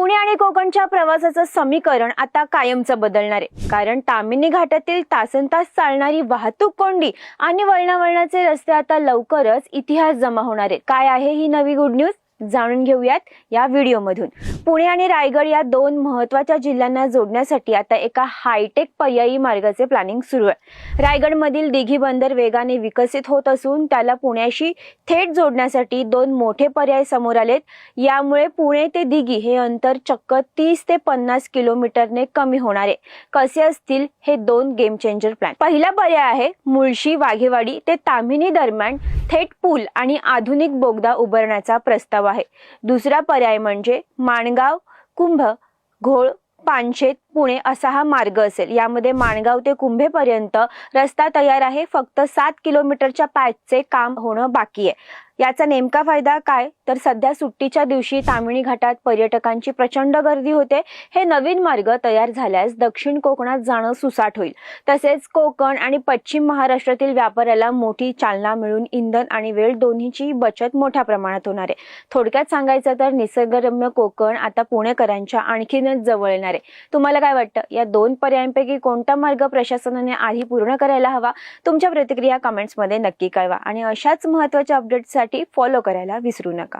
पुणे आणि कोकणच्या प्रवासाचं समीकरण आता कायमचं बदलणार आहे, कारण ताम्हिणी घाटातील तासनतास चालणारी वाहतूक कोंडी आणि वळणावळणाचे रस्ते आता लवकरच इतिहास जमा होणार आहेत. काय आहे ही नवी गुड न्यूज? जाणून घेऊयात या व्हिडिओमधून. पुणे आणि रायगड या दोन महत्त्वाच्या जिल्ह्यांना जोडण्यासाठी आता एका हायटेक पर्यायी मार्गाचे प्लॅनिंग सुरू आहे. रायगडमधील दिघी बंदर वेगाने विकसित होत असून त्याला पुण्याशी थेट जोडण्यासाठी दोन मोठे पर्याय समोर आलेत. यामुळे पुणे ते दिघी हे अंतर चक्क 30 ते 50 किलोमीटरने कमी होणार आहे. कसे असतील हे दोन गेम चेंजर प्लॅन? पहिला पर्याय आहे मुळशी वाघेवाडी ते ताम्हिणी दरम्यान थेट पूल आणि आधुनिक बोगदा उभारण्याचा प्रस्ताव आहे. दुसरा पर्याय म्हणजे माणगाव, कुंभ, घोळ, पानशेत, पुणे असा हा मार्ग असेल. यामध्ये माणगाव ते कुंभेपर्यंत रस्ता तयार आहे. फक्त 7 किलोमीटरच्या पॅचचे काम होणं बाकी आहे. याचा नेमका फायदा काय? तर सध्या सुट्टीच्या दिवशी ताम्हिणी घाटात पर्यटकांची प्रचंड गर्दी होते. हे नवीन मार्ग तयार झाल्यास दक्षिण कोकणात जाणं सुसाट होईल. तसेच कोकण आणि पश्चिम महाराष्ट्रातील व्यापाऱ्याला मोठी चालना मिळून इंधन आणि वेळ दोन्हीची बचत मोठ्या प्रमाणात होणार आहे. थोडक्यात सांगायचं तर निसर्गरम्य कोकण आता पुणेकरांच्या आणखीनच जवळ येणार आहे. तुम्हाला काय वाटतं? या दोन पर्यायांपैकी कोणता मार्ग प्रशासनाने आधी पूर्ण करायला हवा? तुमच्या प्रतिक्रिया कमेंट्समध्ये नक्की कळवा आणि अशाच महत्त्वाच्या अपडेट्ससाठी फॉलो करायला विसरू नका.